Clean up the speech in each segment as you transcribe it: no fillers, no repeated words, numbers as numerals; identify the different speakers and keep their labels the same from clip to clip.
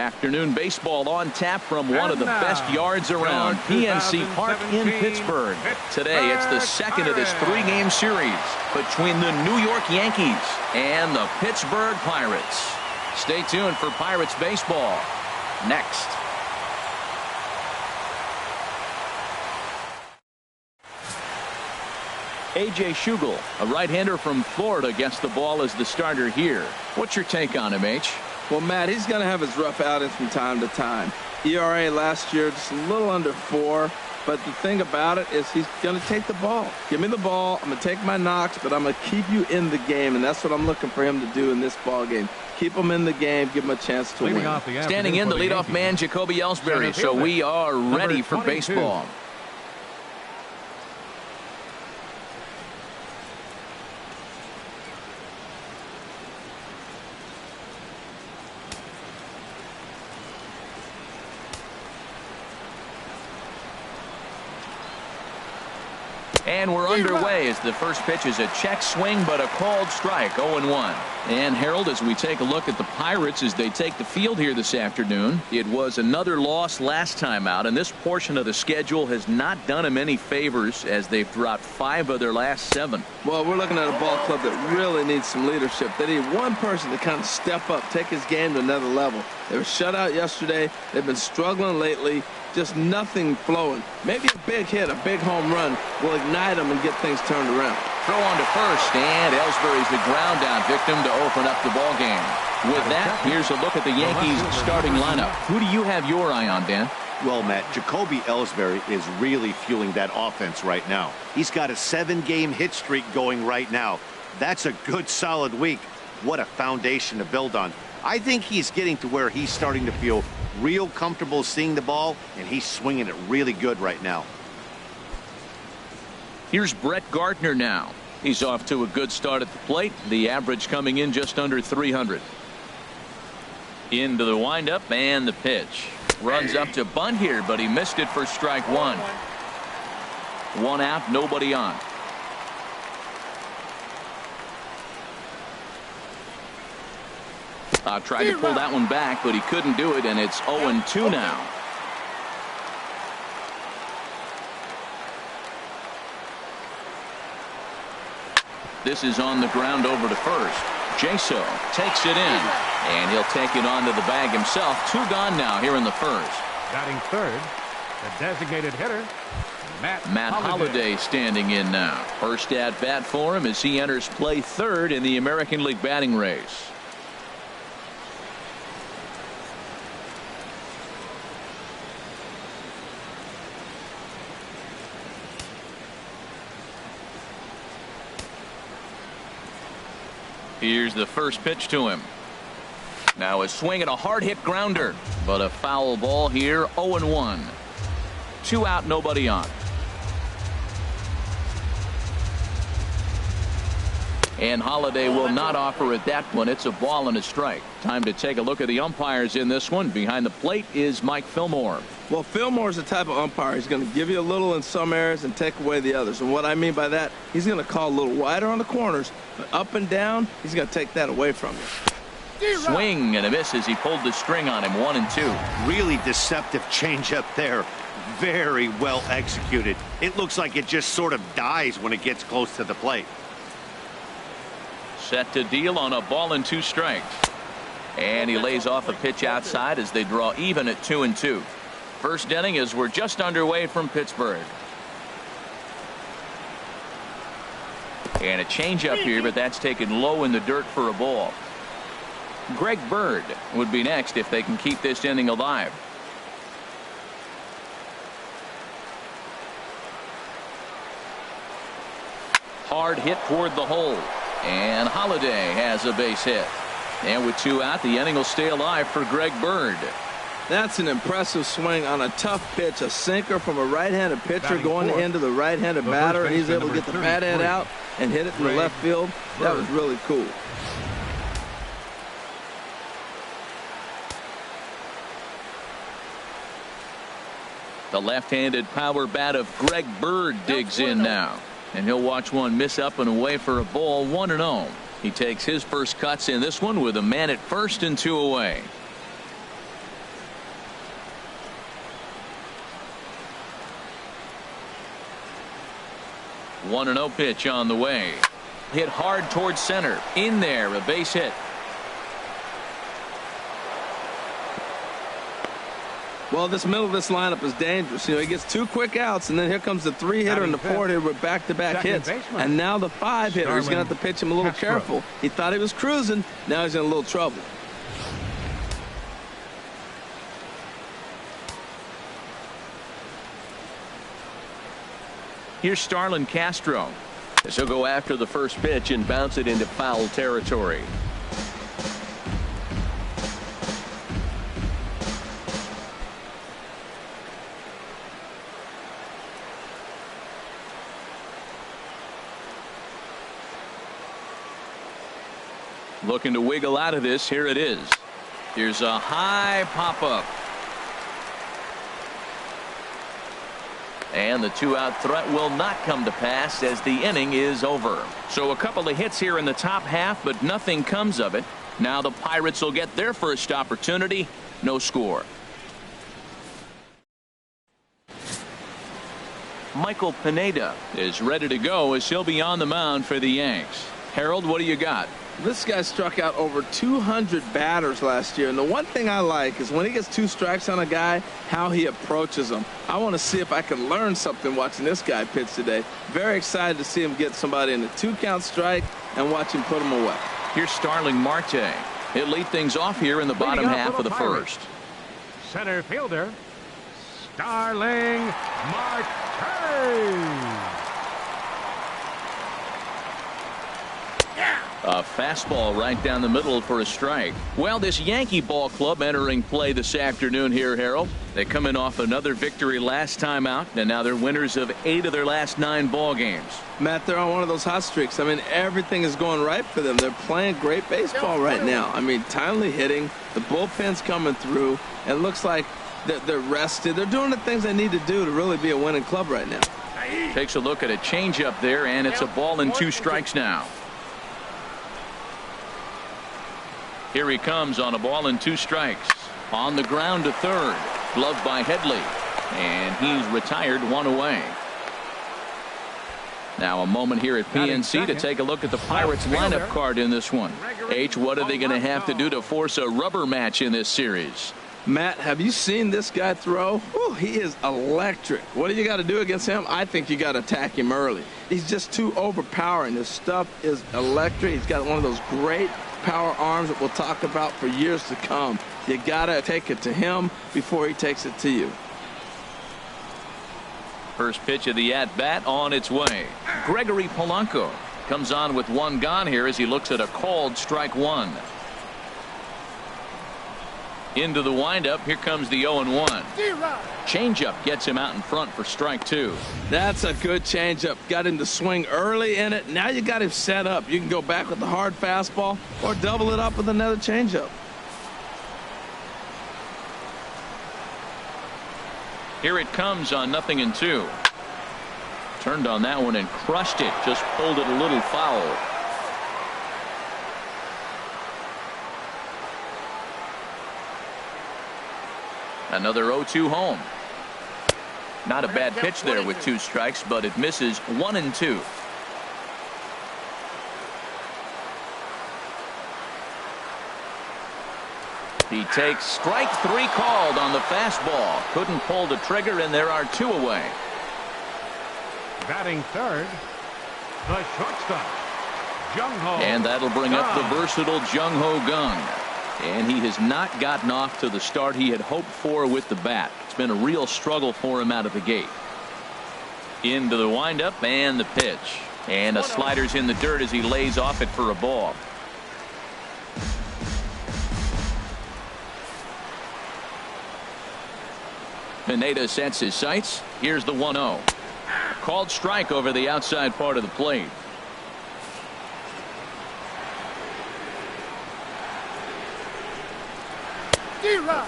Speaker 1: Afternoon baseball on tap from one of the best yards around, PNC Park in Pittsburgh. Today, it's the second of this three-game series between the New York Yankees and the Pittsburgh Pirates. Stay tuned for Pirates baseball next. A.J. Schugel, a right-hander from Florida, gets the ball as the starter here. What's your take on him, H?
Speaker 2: Well, Matt, he's going to have his rough outings from time to time. ERA last year just a little under 4. But the thing about it is he's going to take the ball. Give me the ball. I'm going to take my knocks, but I'm going to keep you in the game, and that's what I'm looking for him to do in this ball game. Keep him in the game. Give him a chance to win.
Speaker 1: Standing in, the leadoff man, Jacoby Ellsbury. So we are ready for baseball. And we're underway as the first pitch is a check swing, but a called strike, 0-1. And Harold, as we take a look at the Pirates as they take the field here this afternoon, it was another loss last time out, and this portion of the schedule has not done them any favors as they've dropped 5 of their last 7.
Speaker 2: Well, we're looking at a ball club that really needs some leadership. They need one person to kind of step up, take his game to another level. They were shut out yesterday. They've been struggling lately. Just nothing flowing. Maybe a big hit, a big home run will ignite them and get things turned around. Throw
Speaker 1: on to first, and Ellsbury's the ground down victim to open up the ball game. With that, here's a look at the Yankees starting lineup. Who do you have your eye on, Dan?
Speaker 3: Well, Matt, Jacoby Ellsbury is really fueling that offense right now. He's got a 7-game hit streak going right now. That's a good solid week. What a foundation to build on. I think he's getting to where he's starting to feel real comfortable seeing the ball, and he's swinging it really good right now.
Speaker 1: Here's Brett Gardner now. He's off to a good start at the plate. The average coming in just under 300. Into the windup and the pitch. Runs up to bunt here, but he missed it for strike 1. 1 out, nobody on. Tried to pull that one back, but he couldn't do it, and it's 0-2 now. This is on the ground over to first. Jaso takes it in, and he'll take it onto the bag himself. 2 gone now here in the first.
Speaker 4: Batting third, the designated hitter,
Speaker 1: Matt Holliday standing in now. First at bat for him as he enters play third in the American League batting race. Here's the first pitch to him. Now a swing and a hard hit grounder, but a foul ball here. 0-1. 2 out, nobody on. And Holliday will not offer at that one. It's a ball and a strike. Time to take a look at the umpires in this one. Behind the plate is Mike Fillmore.
Speaker 2: Well, Fillmore's the type of umpire. He's going to give you a little in some areas and take away the others. And what I mean by that, he's going to call a little wider on the corners, but up and down, he's going to take that away from you.
Speaker 1: Swing and a miss as he pulled the string on him. 1-2.
Speaker 3: Really deceptive changeup there. Very well executed. It looks like it just sort of dies when it gets close to the plate.
Speaker 1: Set to deal on a ball and 2 strikes. And he lays off a pitch outside as they draw even at 2-2. First inning as we're just underway from Pittsburgh. And a changeup here, but that's taken low in the dirt for a ball. Greg Bird would be next if they can keep this inning alive. Hard hit toward the hole. And Holliday has a base hit. And with 2 out, the inning will stay alive for Greg Bird.
Speaker 2: That's an impressive swing on a tough pitch. A sinker from a right-handed pitcher going into the right-handed batter. And he's able to get the bat head out and hit it in the left field. That was really cool.
Speaker 1: The left-handed power bat of Greg Bird digs in now. And he'll watch one miss up and away for a ball. 1-0. He takes his first cuts in this one with a man at first and 2 away. 1-0 pitch on the way. Hit hard towards center. In there, a base hit.
Speaker 2: Well, this middle of this lineup is dangerous. You know, he gets 2 quick outs, and then here comes the 3-hitter and the 4-hitter with back-to-back hits. And now the 5-hitter. He's going to have to pitch him a little careful. He thought he was cruising. Now he's in a little trouble.
Speaker 1: Here's Starlin Castro. He'll go after the first pitch and bounce it into foul territory. Looking to wiggle out of this. Here it is. Here's a high pop-up. And the 2-out threat will not come to pass as the inning is over. So a couple of hits here in the top half, but nothing comes of it. Now the Pirates will get their first opportunity. No score. Michael Pineda is ready to go as he'll be on the mound for the Yanks. Harold, what do you got?
Speaker 2: This guy struck out over 200 batters last year, and the one thing I like is when he gets 2 strikes on a guy, how he approaches them. I want to see if I can learn something watching this guy pitch today. Very excited to see him get somebody in a 2-count strike and watch him put them away.
Speaker 1: Here's Starling Marte. He'll lead things off here in the bottom half of the first.
Speaker 4: Center fielder, Starling Marte.
Speaker 1: A fastball right down the middle for a strike. Well, this Yankee ball club entering play this afternoon here, Harold. They come in off another victory last time out, and now they're winners of 8 of their last 9 ball games.
Speaker 2: Matt, they're on one of those hot streaks. I mean, everything is going right for them. They're playing great baseball right now. I mean, timely hitting, the bullpen's coming through. It looks like they're rested. They're doing the things they need to do to really be a winning club right now.
Speaker 1: Takes a look at a changeup there, and it's a ball and 2 strikes now. Here he comes on a ball and 2 strikes. On the ground to third. Gloved by Headley. And he's retired, 1 away. Now a moment here at PNC to take a look at the Pirates lineup card in this one. H, what are they going to have to do to force a rubber match in this series?
Speaker 2: Matt, have you seen this guy throw? Whew, he is electric. What do you got to do against him? I think you got to attack him early. He's just too overpowering. His stuff is electric. He's got one of those great power arms that we'll talk about for years to come. You got to take it to him before he takes it to you.
Speaker 1: First pitch of the at-bat on its way. Gregory Polanco comes on with 1 gone here as he looks at a called strike 1. Into the windup. Here comes the 0-1. Changeup gets him out in front for strike 2.
Speaker 2: That's a good changeup. Got him to swing early in it. Now you got him set up. You can go back with the hard fastball or double it up with another changeup.
Speaker 1: Here it comes on 0-2. Turned on that one and crushed it. Just pulled it a little foul. Another 0-2 home. Not a bad pitch there with 2 strikes, but it misses 1-2. He takes strike 3 called on the fastball. Couldn't pull the trigger, and there are 2 away.
Speaker 4: Batting third, the shortstop, Jung-Ho.
Speaker 1: And that'll bring up the versatile Jung-Ho Gung. And he has not gotten off to the start he had hoped for with the bat. It's been a real struggle for him out of the gate. Into the windup and the pitch. And a slider's in the dirt as he lays off it for a ball. Pineda sets his sights. Here's the 1-0. Called strike over the outside part of the plate.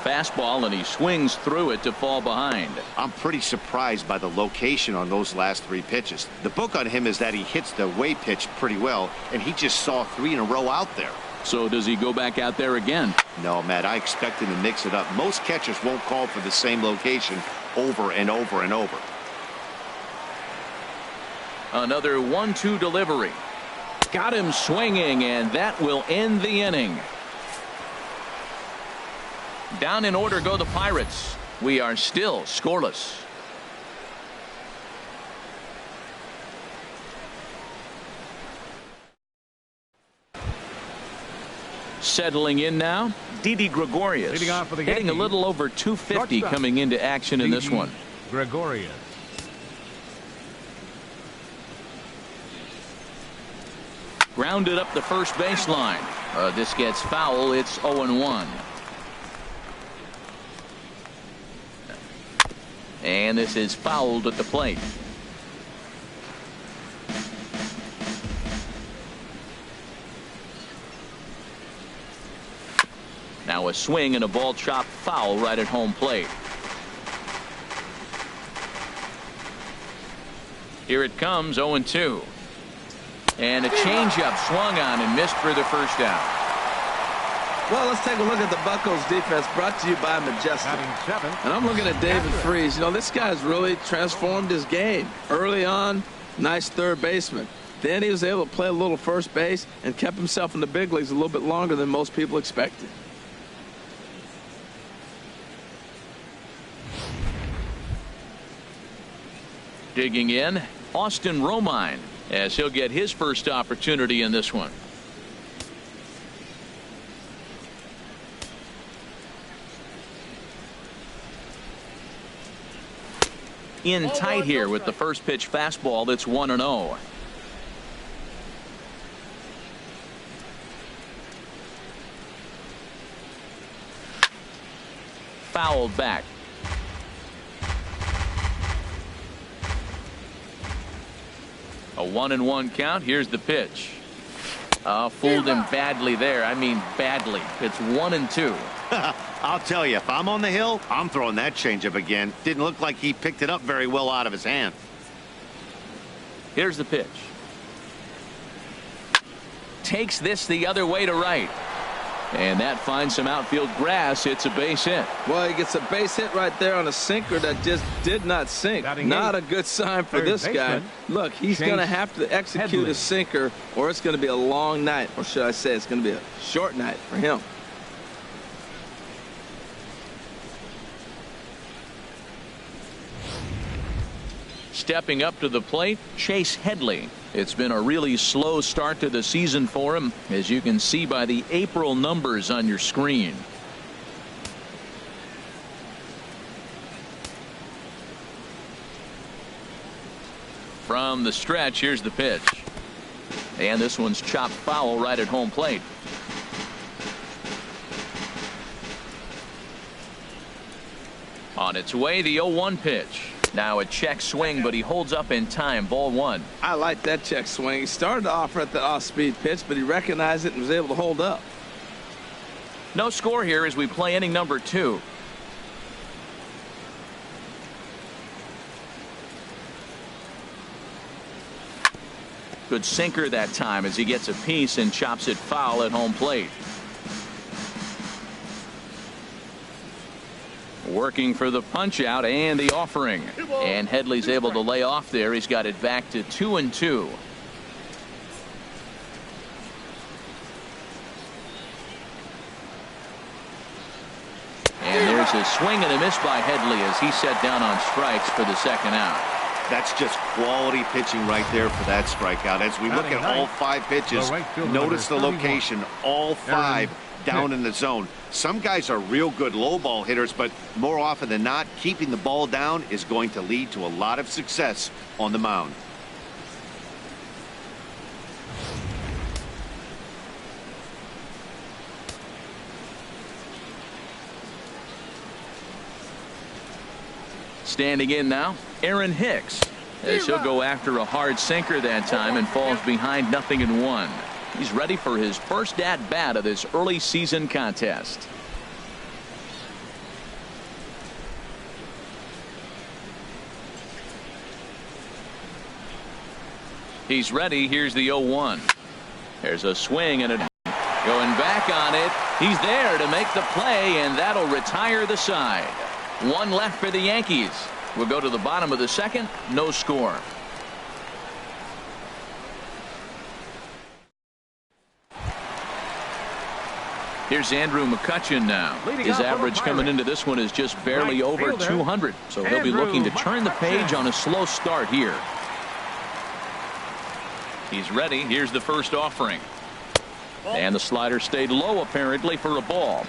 Speaker 1: Fastball, and he swings through it to fall behind.
Speaker 3: I'm pretty surprised by the location on those last 3 pitches. The book on him is that he hits the away pitch pretty well, and he just saw 3 in a row out there.
Speaker 1: So does he go back out there again?
Speaker 3: No, Matt, I expect him to mix it up. Most catchers won't call for the same location over and over and over.
Speaker 1: Another 1-2 delivery. Got him swinging, and that will end the inning. Down in order go the Pirates. We are still scoreless. Settling in now, Didi Gregorius,
Speaker 4: Leading off for the
Speaker 1: hitting a
Speaker 4: Yankees.
Speaker 1: little over 250
Speaker 4: Shortstop.
Speaker 1: coming into action in this one.
Speaker 4: Gregorius.
Speaker 1: Grounded up the first baseline. This gets foul. It's 0-1. And this is fouled at the plate. Now a swing and a ball chopped foul right at home plate. Here it comes, 0-2. And a changeup swung on and missed for the first out.
Speaker 2: Well, let's take a look at the Buccos defense, brought to you by Majestic.
Speaker 4: Batting 7th.
Speaker 2: And I'm looking at David Freese. You know, this guy's really transformed his game. Early on, nice third baseman. Then he was able to play a little first base and kept himself in the big leagues a little bit longer than most people expected.
Speaker 1: Digging in, Austin Romine, as he'll get his first opportunity in this one. In tight here with the first pitch fastball that's 1-0. Fouled back. A 1-1 count. Here's the pitch. Fooled him badly there. I mean badly. It's 1-2.
Speaker 3: I'll tell you, if I'm on the hill, I'm throwing that changeup again. Didn't look like he picked it up very well out of his hand.
Speaker 1: Here's the pitch. Takes this the other way to right. And that finds some outfield grass. It's a base hit.
Speaker 2: Well, he gets a base hit right there on a sinker that just did not sink. Not a good sign for this guy. Look, he's going to have to execute a sinker, or it's going to be a long night. Or should I say it's going to be a short night for him.
Speaker 1: Stepping up to the plate, Chase Headley. It's been a really slow start to the season for him, as you can see by the April numbers on your screen. From the stretch, here's the pitch. And this one's chopped foul right at home plate. On its way, the 0-1 pitch. Now a check swing, but he holds up in time. Ball 1.
Speaker 2: I like that check swing. He started off at the off-speed pitch, but he recognized it and was able to hold up.
Speaker 1: No score here as we play inning number 2. Good sinker that time as he gets a piece and chops it foul at home plate. Working for the punch out and the offering, and Headley's able to lay off there. He's got it back to 2-2. And there's a swing and a miss by Headley as he set down on strikes for the second out.
Speaker 3: That's just quality pitching right there for that strikeout. As we look at all 5 pitches, notice the location, all 5 down in the zone. Some guys are real good low ball hitters, but more often than not, keeping the ball down is going to lead to a lot of success on the mound.
Speaker 1: Standing in now, Aaron Hicks, as he'll go after a hard sinker that time and falls behind 0-1. He's ready for his first at-bat of this early season contest. He's ready. Here's the 0-1. There's a swing and a going back on it. He's there to make the play, and that'll retire the side. 1 left for the Yankees. We'll go to the bottom of the second. No score. Here's Andrew McCutchen now. His average coming into this one is just barely over 200. So he'll be looking to turn the page on a slow start here. He's ready. Here's the first offering. And the slider stayed low apparently for a ball.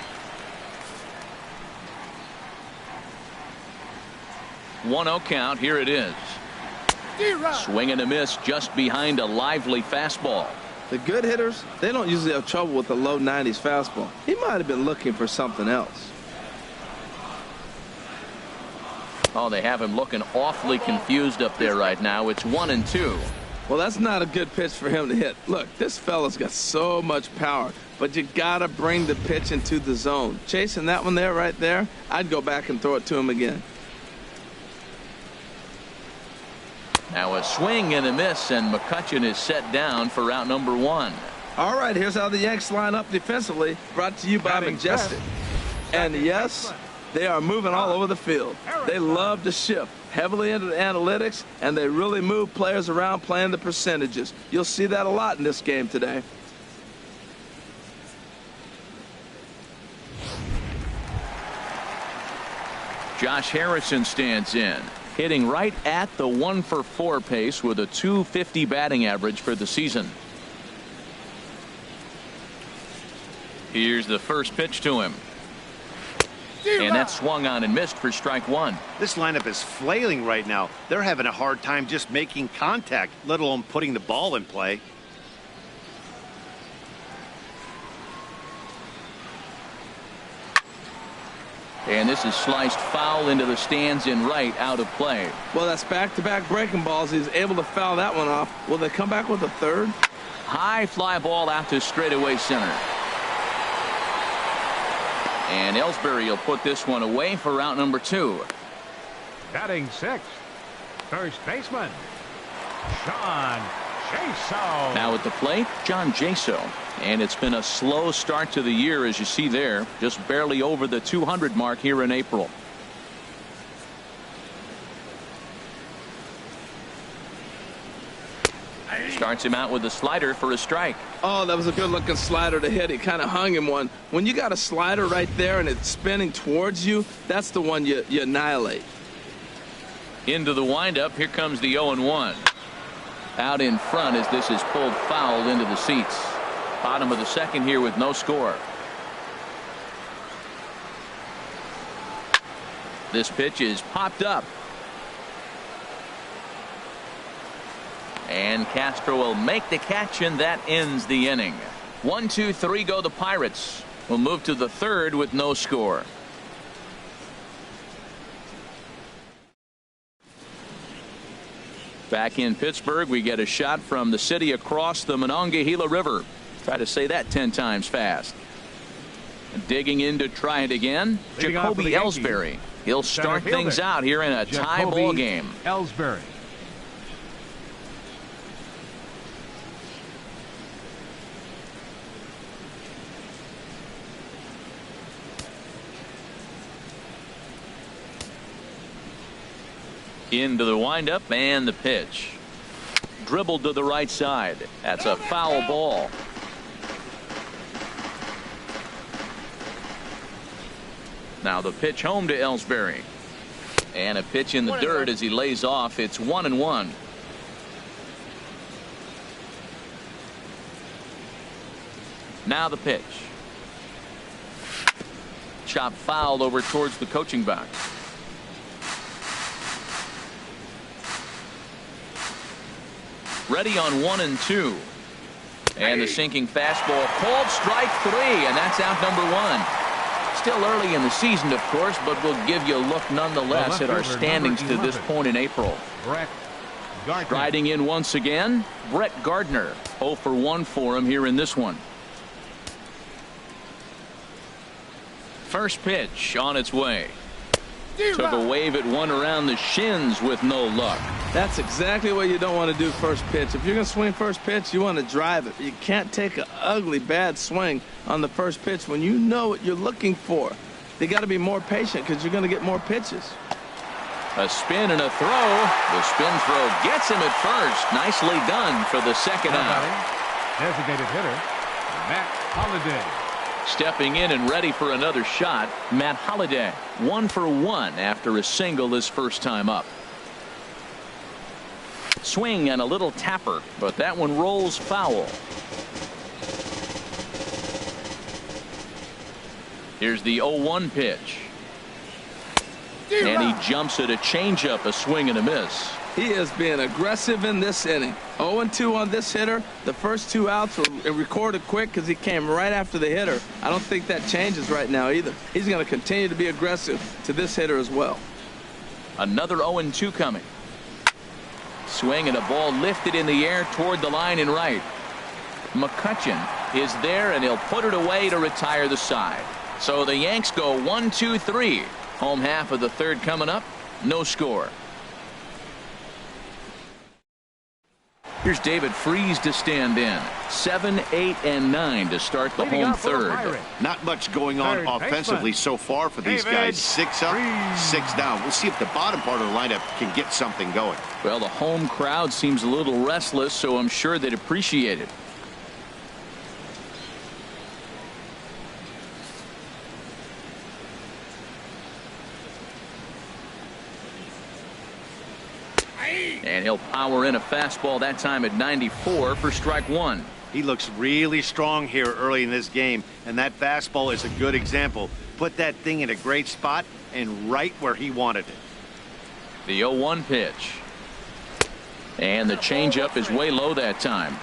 Speaker 1: 1-0 count. Here it is. Swing and a miss just behind a lively fastball.
Speaker 2: The good hitters, they don't usually have trouble with the low 90s fastball. He might have been looking for something else.
Speaker 1: Oh, they have him looking awfully confused up there right now. It's 1-2.
Speaker 2: Well, that's not a good pitch for him to hit. Look, this fella's got so much power, but you got to bring the pitch into the zone. Chasing that one there, right there, I'd go back and throw it to him again.
Speaker 1: Now a swing and a miss, and McCutchen is set down for out number 1.
Speaker 2: All right, here's how the Yanks line up defensively. Brought to you by Majestic. And yes, they are moving all over the field. They love to shift heavily into the analytics, and they really move players around playing the percentages. You'll see that a lot in this game today.
Speaker 1: Josh Harrison stands in, hitting right at the 1-for-4 pace with a .250 batting average for the season. Here's the first pitch to him. And that swung on and missed for strike 1.
Speaker 3: This lineup is flailing right now. They're having a hard time just making contact, let alone putting the ball in play.
Speaker 1: And this is sliced foul into the stands in right, out of play.
Speaker 2: Well, that's back-to-back breaking balls. He's able to foul that one off. Will they come back with a third?
Speaker 1: High fly ball out to straightaway center. And Ellsbury will put this one away for out number 2.
Speaker 4: Batting 6th, first baseman, John Jaso.
Speaker 1: Now at the plate, John Jaso. And it's been a slow start to the year, as you see there. Just barely over the 200 mark here in April. Starts him out with a slider for a strike.
Speaker 2: Oh, that was a good-looking slider to hit. He kind of hung him one. When you got a slider right there and it's spinning towards you, that's the one you annihilate.
Speaker 1: Into the windup. Here comes the 0-1. Out in front as this is pulled foul into the seats. Bottom of the second here with no score. This pitch is popped up. And Castro will make the catch, and that ends the inning. 1, 2, 3 go the Pirates. We'll move to the third with no score. Back in Pittsburgh, we get a shot from the city across the Monongahela River. Try to say that 10 times fast. Digging in to try it again, Jacoby Ellsbury. He'll start things out here in a tie ball game.
Speaker 4: Ellsbury.
Speaker 1: Into the windup and the pitch. Dribbled to the right side. That's a foul ball. Now the pitch home to Ellsbury. And a pitch in the dirt as he lays off. It's 1-1. Now the pitch. Chop foul over towards the coaching box. Ready on 1-2. And the sinking fastball called strike 3, and that's out number 1. Still early in the season, of course, but we'll give you a look nonetheless at our standings to this point in April. Striding in once again, Brett Gardner. 0 for 1 for him here in this one. First pitch on its way. Took a wave at one around the shins with no luck.
Speaker 2: That's exactly what you don't want to do first pitch. If you're going to swing first pitch, you want to drive it. You can't take an ugly, bad swing on the first pitch when you know what you're looking for. They got to be more patient because you're going to get more pitches.
Speaker 1: A spin and a throw. The spin throw gets him at first. Nicely done for the second out.
Speaker 4: Designated hitter, Matt Holliday.
Speaker 1: Stepping in and ready for another shot, Matt Holliday. 1 for 1 after a single his first time up. Swing and a little tapper, but that one rolls foul. Here's the 0-1 pitch. And he jumps at a changeup, a swing and a miss.
Speaker 2: He is being aggressive in this inning. 0-2 on this hitter. The first 2 outs were recorded quick because he came right after the hitter. I don't think that changes right now either. He's going to continue to be aggressive to this hitter as well.
Speaker 1: Another 0-2 coming. Swing and a ball lifted in the air toward the line and right. McCutchen is there and he'll put it away to retire the side. So the Yanks go 1-2-3. Home half of the third coming up. No score. Here's David Freese to stand in. 7, 8, and 9 to start the home third.
Speaker 3: Not much going on offensively so far for these guys. 6 up, 6 down. We'll see if the bottom part of the lineup can get something going.
Speaker 1: Well, the home crowd seems a little restless, so I'm sure they'd appreciate it. And he'll power in a fastball that time at 94 for strike 1.
Speaker 3: He looks really strong here early in this game, and that fastball is a good example. Put that thing in a great spot and right where he wanted it.
Speaker 1: The 0-1 pitch. And the changeup is way low that time.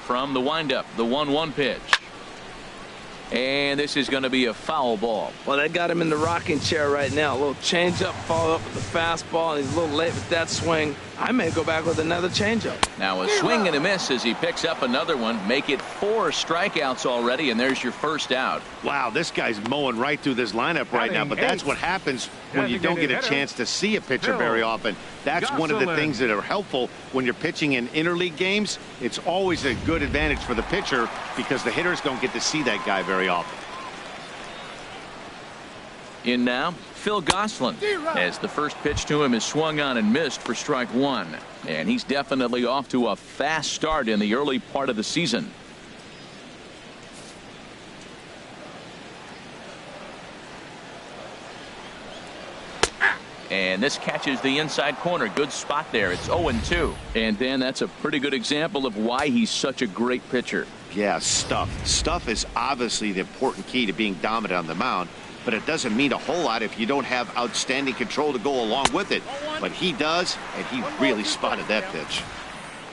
Speaker 1: From the windup, the 1-1 pitch. And this is going to be a foul ball.
Speaker 2: Well, they got him in the rocking chair right now. A little changeup, followed up with the fastball, and he's a little late with that swing. I may go back with another changeup.
Speaker 1: Now a swing and a miss as he picks up another one. Make it 4 strikeouts already, and there's your first out.
Speaker 3: Wow, this guy's mowing right through this lineup right now, but that's what happens when you don't get a chance to see a pitcher very often. That's one of the things that are helpful when you're pitching in interleague games. It's always a good advantage for the pitcher because the hitters don't get to see that guy very often.
Speaker 1: In now, Phil Gosselin, as the first pitch to him is swung on and missed for strike 1. And he's definitely off to a fast start in the early part of the season. And this catches the inside corner. Good spot there. It's 0-2. And then that's a pretty good example of why he's such a great pitcher.
Speaker 3: Yeah, stuff. Stuff is obviously the important key to being dominant on the mound. But it doesn't mean a whole lot if you don't have outstanding control to go along with it. But he does, and he really spotted that pitch.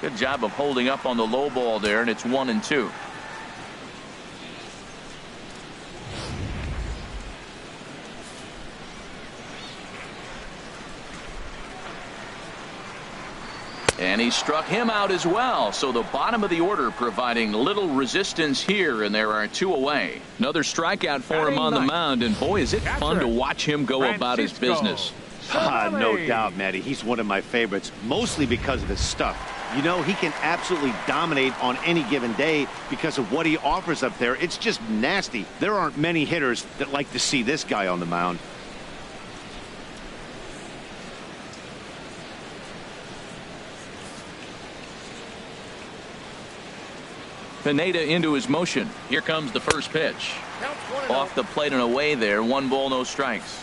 Speaker 1: Good job of holding up on the low ball there, and it's 1-2. And he struck him out as well. So the bottom of the order providing little resistance here, and there are 2 away. Another strikeout for him on the mound, and boy, is it fun to watch him go about his business.
Speaker 3: No doubt, Matty. He's one of my favorites, mostly because of his stuff. You know, he can absolutely dominate on any given day because of what he offers up there. It's just nasty. There aren't many hitters that like to see this guy on the mound.
Speaker 1: Pineda into his motion. Here comes the first pitch. Off the plate and away there. 1 ball, no strikes.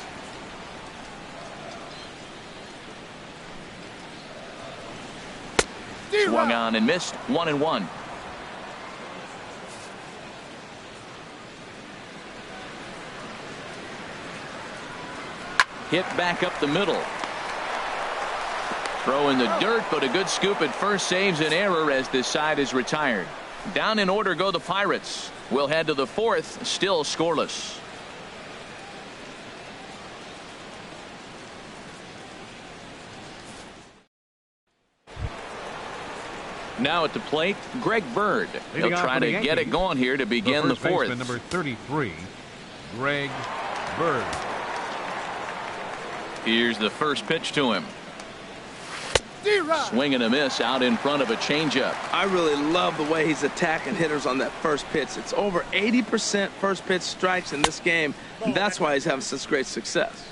Speaker 1: Swung on and missed. 1-1. Hit back up the middle. Throw in the dirt, but a good scoop at first saves an error as this side is retired. Down in order go the Pirates. We'll head to the 4th, still scoreless. Now at the plate, Greg Bird. He'll try to get it going here to begin the 4th.
Speaker 4: Number 33, Greg Bird.
Speaker 1: Here's the first pitch to him. Swing and a miss out in front of a changeup.
Speaker 2: I really love the way he's attacking hitters on that first pitch. It's over 80% first pitch strikes in this game, and that's why he's having such great success.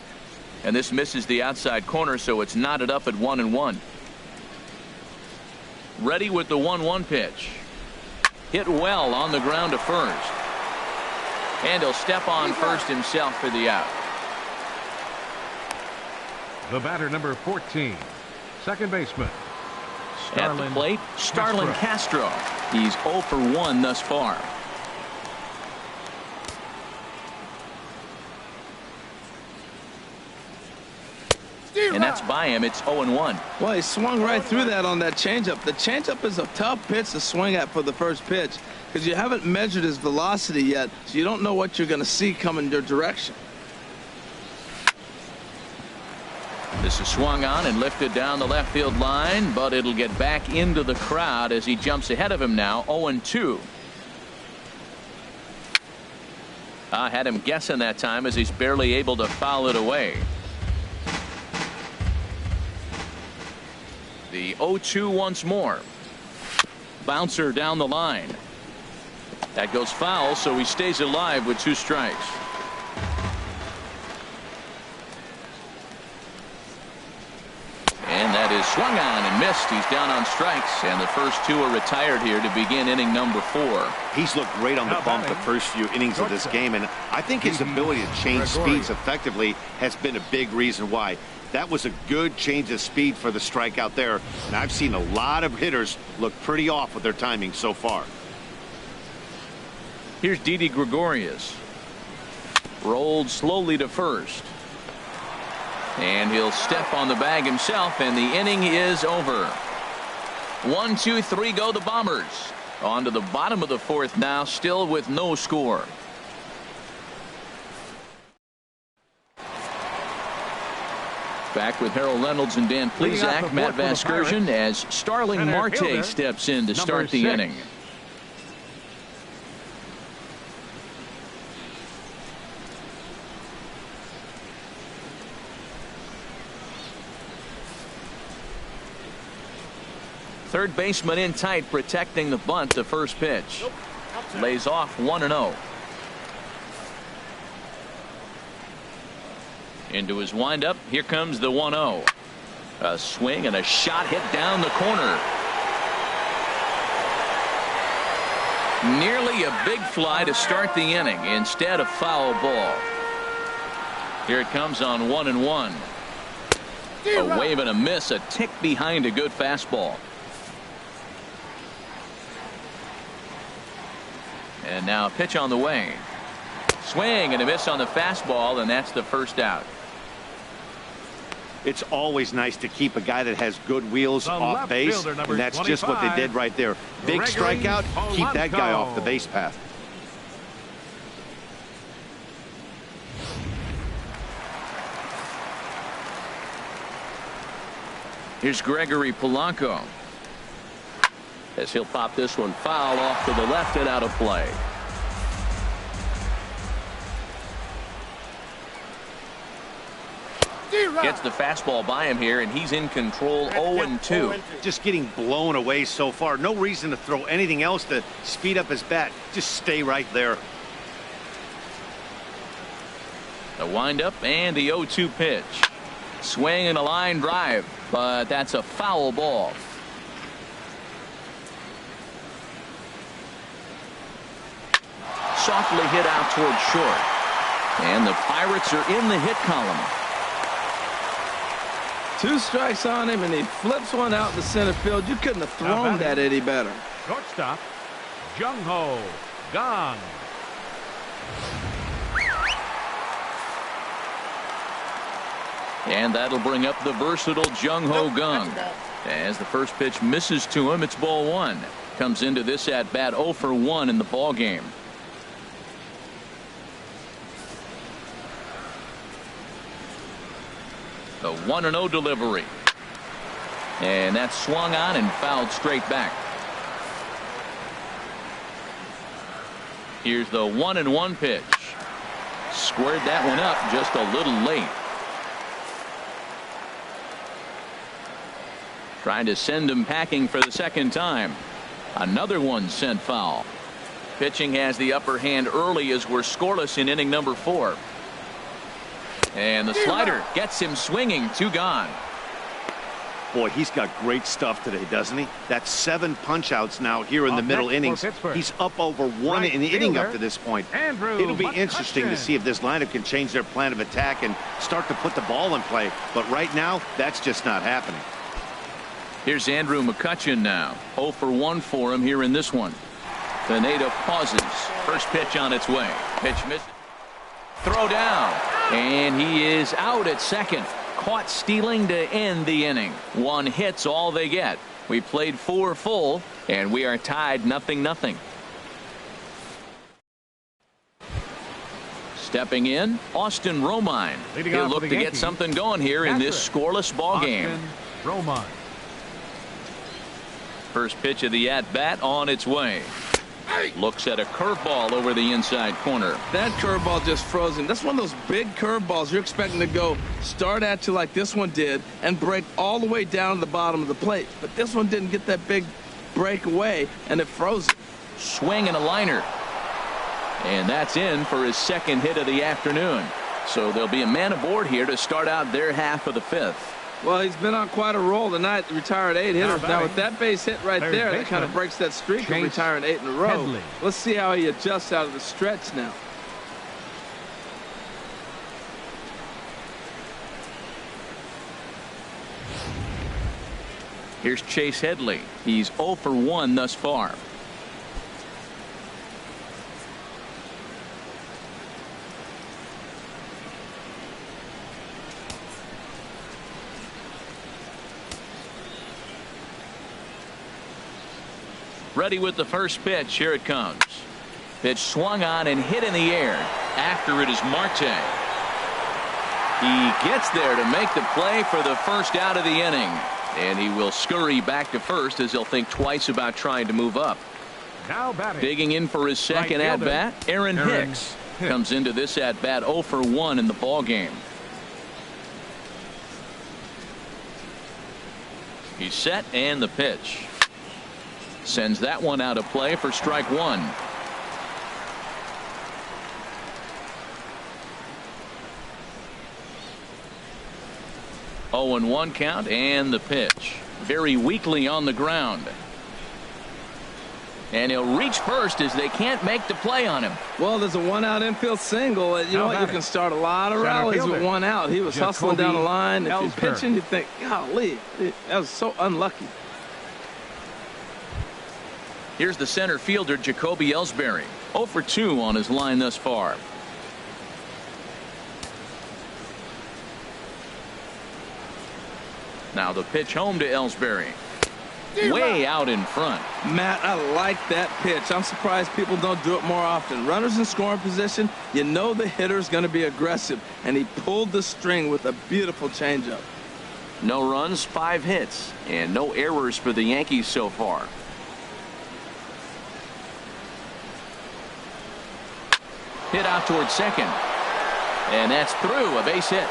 Speaker 1: And this misses the outside corner, so it's knotted up at 1-1. Ready with the 1-1 pitch. Hit well on the ground to first. And he'll step on first himself for the out.
Speaker 4: The batter, number 14, second baseman,
Speaker 1: At the plate, Starlin Castro. He's 0 for 1 thus far. And that's by him. It's 0-1.
Speaker 2: Well, he swung right through that on that changeup. The changeup is a tough pitch to swing at for the first pitch because you haven't measured his velocity yet, so you don't know what you're going to see coming your direction.
Speaker 1: This is swung on and lifted down the left field line, but it'll get back into the crowd as he jumps ahead of him now. 0-2. I had him guessing that time as he's barely able to foul it away. The 0-2 once more. Bouncer down the line. That goes foul, so he stays alive with 2 strikes. And that is swung on and missed. He's down on strikes, and the first 2 are retired here to begin inning number 4.
Speaker 3: He's looked great on the bump the first few innings of this game, and I think his ability to change speeds effectively has been a big reason why. That was a good change of speed for the strikeout there, and I've seen a lot of hitters look pretty off with their timing so far.
Speaker 1: Here's Didi Gregorius. Rolled slowly to first. And he'll step on the bag himself, and the inning is over. 1, 2, 3 go the Bombers. On to the bottom of the 4th now, still with no score. Back with Harold Reynolds and Dan Plesac, Matt Vasgersian, as Starling Marte steps in to start the inning. Third baseman in tight, protecting the bunt. The first pitch lays off 1-0. Into his windup. Here comes the 1-0. A swing and a shot hit down the corner. Nearly a big fly to start the inning. Instead, a foul ball. Here it comes on 1-1. A wave and a miss, a tick behind a good fastball. And now a pitch on the way. Swing and a miss on the fastball, and that's the first out.
Speaker 3: It's always nice to keep a guy that has good wheels off base, and that's just what they did right there. Big strikeout, keep that guy off the base path.
Speaker 1: Here's Gregory Polanco, as he'll pop this one foul off to the left and out of play. Gets the fastball by him here, and he's in control. 0-2.
Speaker 3: Just getting blown away so far. No reason to throw anything else to speed up his bat. Just stay right there.
Speaker 1: The windup and the 0-2 pitch. Swing and a line drive, but that's a foul ball. Softly hit out toward short. And the Pirates are in the hit column.
Speaker 2: 2 strikes on him, and he flips one out in the center field. You couldn't have thrown that any better.
Speaker 4: Shortstop, Jung-Ho Kang.
Speaker 1: And that'll bring up the versatile Jung-Ho Kang. As the first pitch misses to him, it's ball 1. Comes into this at bat 0 for 1 in the ball game. The 1-0 delivery. And that's swung on and fouled straight back. Here's the 1-1 pitch. Squared that one up just a little late. Trying to send him packing for the second time. Another one sent foul. Pitching has the upper hand early as we're scoreless in inning number 4. And the slider gets him swinging. 2 gone.
Speaker 3: Boy, he's got great stuff today, doesn't he? That's 7 punch-outs now here in the middle innings. He's up over 1 inning up to this point. It'll be interesting to see if this lineup can change their plan of attack and start to put the ball in play. But right now, that's just not happening.
Speaker 1: Here's Andrew McCutchen now. 0 for 1 for him here in this one. Pineda pauses. First pitch on its way. Pitch misses. Throw down. And he is out at second. Caught stealing to end the inning. 1 hit's all they get. We played 4 full, and we are tied 0-0. Stepping in, Austin Romine. He'll look to get something going here in this scoreless ball game.
Speaker 4: Romine.
Speaker 1: First pitch of the at-bat on its way. Looks at a curveball over the inside corner.
Speaker 2: That curveball just froze him. That's one of those big curveballs you're expecting to go start at you like this one did and break all the way down to the bottom of the plate. But this one didn't get that big breakaway, and it froze him.
Speaker 1: Swing and a liner. And that's in for his second hit of the afternoon. So there'll be a man aboard here to start out their half of the 5th.
Speaker 2: Well, he's been on quite a roll tonight. Retired 8 hitters. Now with that base hit right there, that kind of breaks that streak of retiring 8 in a row. Let's see how he adjusts out of the stretch now.
Speaker 1: Here's Chase Headley. He's 0 for 1 thus far. Ready with the first pitch. Here it comes. Pitch swung on and hit in the air. After it is Marte. He gets there to make the play for the first out of the inning. And he will scurry back to first as he'll think twice about trying to move up.
Speaker 4: Now batting.
Speaker 1: Digging in for his second at-bat, Aaron Hicks. Comes into this at-bat 0 for 1 in the ball game. He's set, and the pitch. Sends that one out of play for strike 1. Oh, and 1 count, and the pitch. Very weakly on the ground. And he'll reach first as they can't make the play on him.
Speaker 2: Well, there's a 1-out infield single. You know what? You can start a lot of rallies with 1 out. He was hustling down the line. If you're pitching, you think, golly, that was so unlucky.
Speaker 1: Here's the center fielder, Jacoby Ellsbury. 0 for 2 on his line thus far. Now the pitch home to Ellsbury. Way out in front.
Speaker 2: Matt, I like that pitch. I'm surprised people don't do it more often. Runners in scoring position, you know the hitter's going to be aggressive, and he pulled the string with a beautiful changeup.
Speaker 1: No runs, 5 hits, and no errors for the Yankees so far. Hit out towards second. And that's through, a base hit.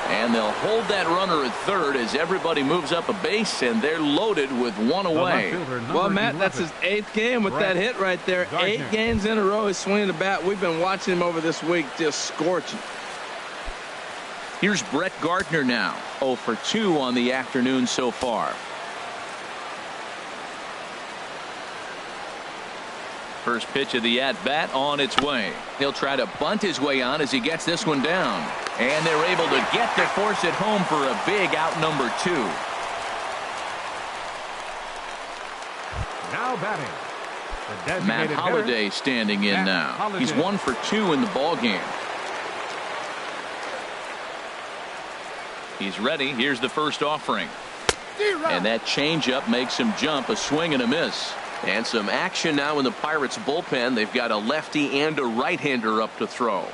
Speaker 1: And they'll hold that runner at third as everybody moves up a base, and they're loaded with 1 away.
Speaker 2: Well, Matt, that's his 8th game with that hit right there. 8 games in a row he's swinging the bat. We've been watching him over this week just scorching.
Speaker 1: Here's Brett Gardner now. 0 for 2 on the afternoon so far. First pitch of the at-bat on its way. He'll try to bunt his way on as he gets this one down. And they're able to get the force at home for a big out number 2.
Speaker 4: Now batting.
Speaker 1: Matt Holliday standing in now. He's 1 for 2 in the ball game. He's ready. Here's the first offering. And that changeup makes him jump. A swing and a miss. And some action now in the Pirates bullpen. They've got a lefty and a right-hander up to throw.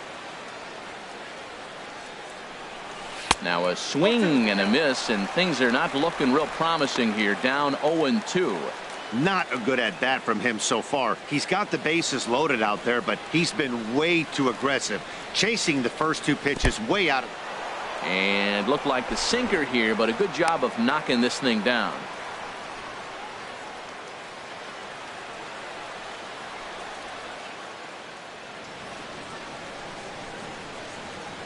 Speaker 1: Now a swing and a miss, and things are not looking real promising here. Down 0-2.
Speaker 3: Not a good at-bat from him so far. He's got the bases loaded out there, but he's been way too aggressive. Chasing the first 2 pitches way out of...
Speaker 1: And looked like the sinker here, but a good job of knocking this thing down.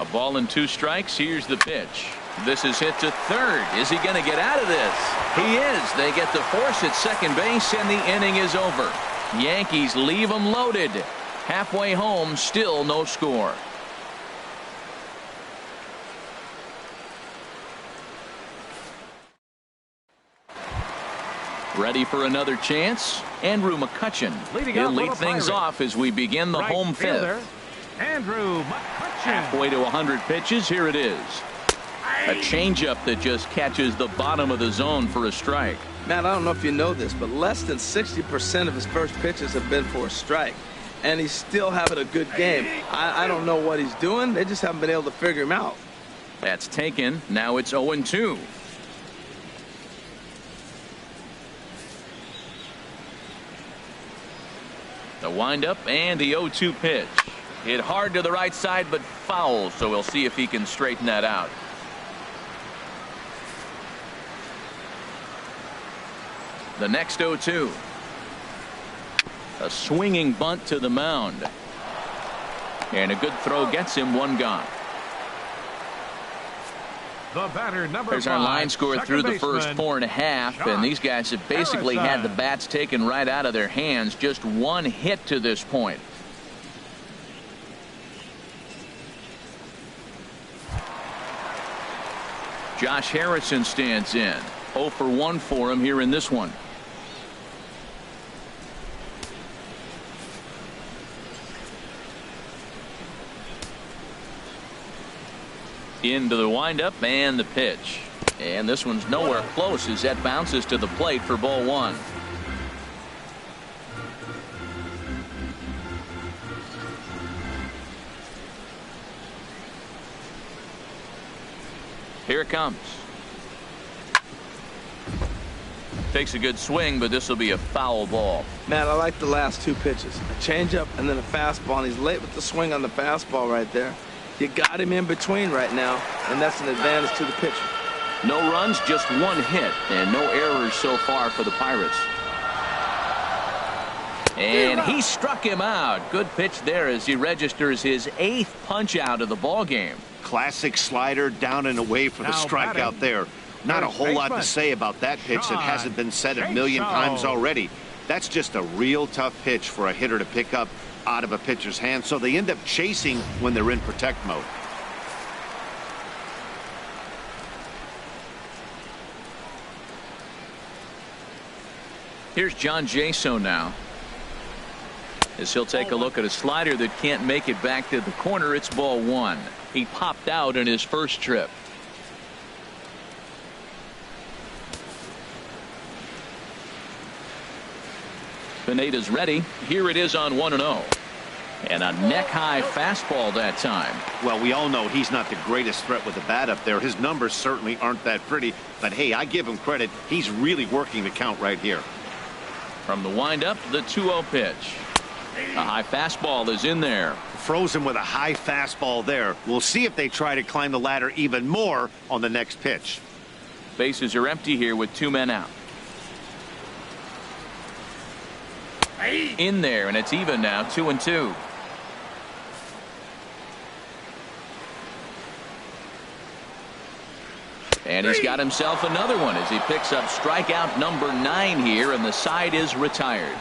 Speaker 1: A ball and 2 strikes. Here's the pitch. This is hit to third. Is he going to get out of this? He is. They get the force at second base, and the inning is over. Yankees leave them loaded. Halfway home, still no score. Ready for another chance? Andrew McCutchen. He'll lead things off as we begin the home fifth.
Speaker 4: Andrew McCutchen.
Speaker 1: Halfway to 100 pitches. Here it is. A changeup that just catches the bottom of the zone for a strike.
Speaker 2: Matt, I don't know if you know this, but less than 60% of his first pitches have been for a strike. And he's still having a good game. I don't know what he's doing. They just haven't been able to figure him out.
Speaker 1: That's taken. Now it's 0-2. The windup and the 0-2 pitch. Hit hard to the right side, but foul, so we'll see if he can straighten that out. The next 0-2. A swinging bunt to the mound. And a good throw gets him one gone.
Speaker 4: The batter, number
Speaker 1: There's
Speaker 4: 5,
Speaker 1: our line score through the first
Speaker 4: baseman,
Speaker 1: 4.5, and these guys have basically had the bats taken right out of their hands. Just one hit to this point. Josh Harrison stands in. 0 for 1 for him here in this one. Into the windup and the pitch. And this one's nowhere close as that bounces to the plate for ball one. Here it comes. Takes a good swing, but this will be a foul ball.
Speaker 2: Matt, I like the last two pitches. A changeup and then a fastball, and he's late with the swing on the fastball right there. You got him in between right now, and that's an advantage to the pitcher.
Speaker 1: No runs, just one hit, and no errors so far for the Pirates. And he struck him out. Good pitch there as he registers his 8th punch out of the ball game.
Speaker 3: Classic slider down and away for the strikeout there. Not a whole lot to say about that pitch that hasn't been said a million times already. That's just a real tough pitch for a hitter to pick up out of a pitcher's hand, so they end up chasing when they're in protect mode.
Speaker 1: Here's John Jaso now, as he'll take a look at a slider that can't make it back to the corner. It's ball one. He popped out in his first trip. Pineda's ready. Here it is on 1-0. And a neck-high fastball that time.
Speaker 3: Well, we all know he's not the greatest threat with the bat up there. His numbers certainly aren't that pretty. But, hey, I give him credit. He's really working the count right here.
Speaker 1: From the windup, the 2-0 pitch. A high fastball is in there.
Speaker 3: Frozen with a high fastball there. We'll see if they try to climb the ladder even more on the next pitch.
Speaker 1: Bases are empty here with 2 men out. In there, and it's even now, 2-2. And he's got himself another one as he picks up strikeout number 9 here, and the side is retired.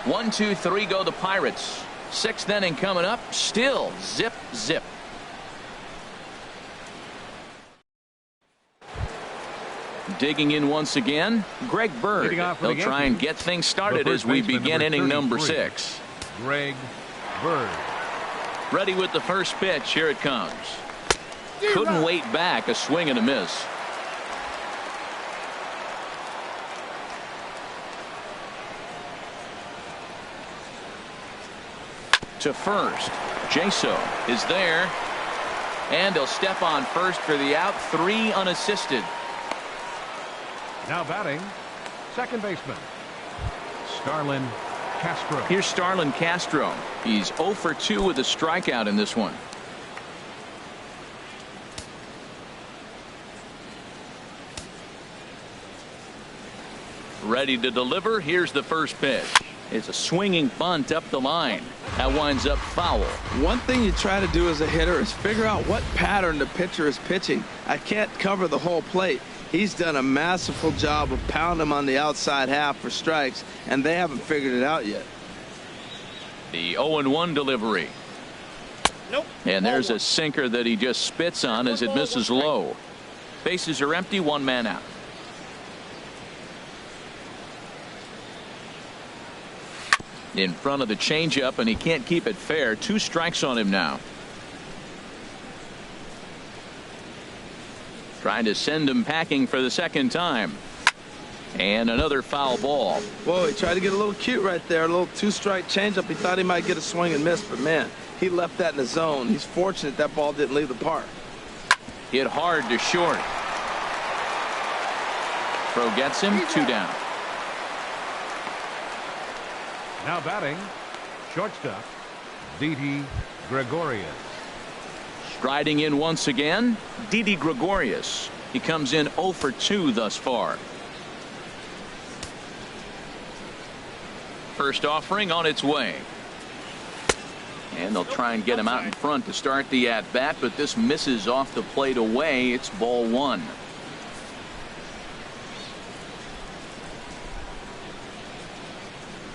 Speaker 1: 1, 2, 3 go the Pirates. 6th inning coming up. Still zip, zip. Digging in once again, Greg Bird. They'll try and get things started as we begin inning number 6.
Speaker 4: Greg Bird.
Speaker 1: Ready with the first pitch. Here it comes. Couldn't wait back. A swing and a miss. To first. Jaso is there. And he'll step on first for the out. 3 unassisted.
Speaker 4: Now batting, second baseman, Starlin Castro.
Speaker 1: Here's Starlin Castro. He's 0 for 2 with a strikeout in this one. Ready to deliver. Here's the first pitch. It's a swinging bunt up the line. That winds up foul.
Speaker 2: One thing you try to do as a hitter is figure out what pattern the pitcher is pitching. I can't cover the whole plate. He's done a masterful job of pounding him on the outside half for strikes, and they haven't figured it out yet.
Speaker 1: The 0-1 delivery.
Speaker 5: Nope.
Speaker 1: And there's a sinker that he just spits on as it misses low. Bases are empty, one man out. In front of the changeup, and he can't keep it fair. 2 strikes on him now. Trying to send him packing for the second time. And another foul ball.
Speaker 2: Whoa, he tried to get a little cute right there. A little 2-strike changeup. He thought he might get a swing and miss, but man, he left that in the zone. He's fortunate that ball didn't leave the park.
Speaker 1: Hit hard to short. Throw gets him, 2 down.
Speaker 4: Now batting, shortstop, Didi Gregorius.
Speaker 1: Striding in once again, Didi Gregorius. He comes in 0 for 2 thus far. First offering on its way. And they'll try and get him out in front to start the at-bat, but this misses off the plate away. It's ball 1.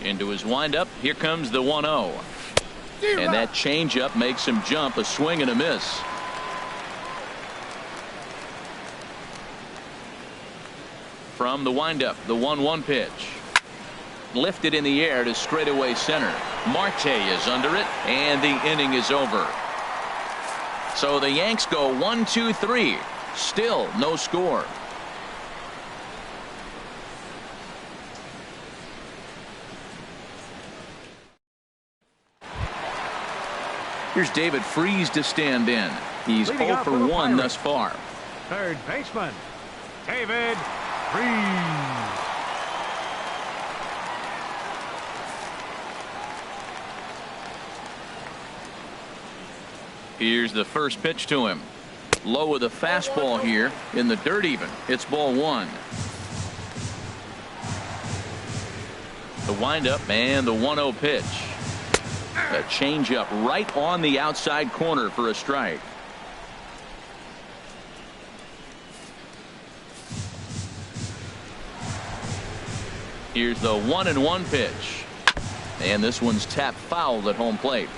Speaker 1: Into his windup. Here comes the 1-0. And that changeup makes him jump. A swing and a miss. From the windup, the 1-1 pitch. Lifted in the air to straightaway center. Marte is under it, and the inning is over. So the Yanks go 1-2-3. Still no score. Here's David Freese to stand in. He's 0 for 1 thus far.
Speaker 4: Third baseman, David Freese.
Speaker 1: Here's the first pitch to him. Low with a fastball here in the dirt even. It's ball 1. The windup and the 1-0 pitch. A changeup right on the outside corner for a strike. Here's the 1-1 pitch. And this one's tapped foul at home plate.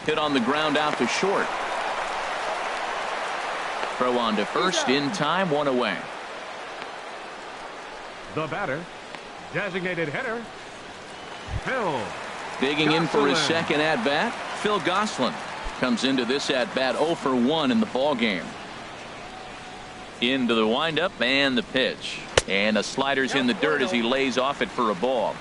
Speaker 1: Hit on the ground out to short. Throw on to first in time, 1 away.
Speaker 4: The batter, designated hitter, Phil.
Speaker 1: Digging in for his second at bat, Phil Gosselin comes into this at bat 0 for 1 in the ball game. Into the windup and the pitch, and the slider's in the dirt as he lays off it for a ball.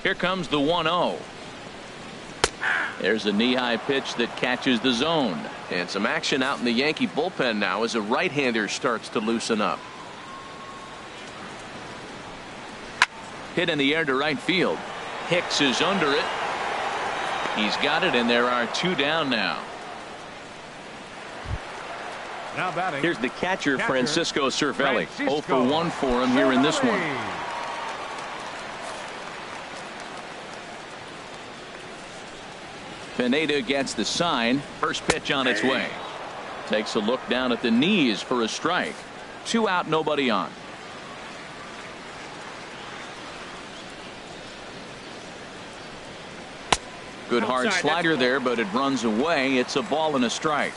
Speaker 1: Here comes the 1-0. There's a knee-high pitch that catches the zone.
Speaker 6: And some action out in the Yankee bullpen now as a right-hander starts to loosen up.
Speaker 1: Hit in the air to right field. Hicks is under it. He's got it, and there are 2 down now.
Speaker 4: Now batting.
Speaker 1: Here's the catcher, Francisco Cervelli. 0 for 1 for him here in this one. Pineda gets the sign. First pitch on its way. Takes a look down at the knees for a strike. 2 out, nobody on. Good hard slider there, but it runs away. It's a ball and a strike.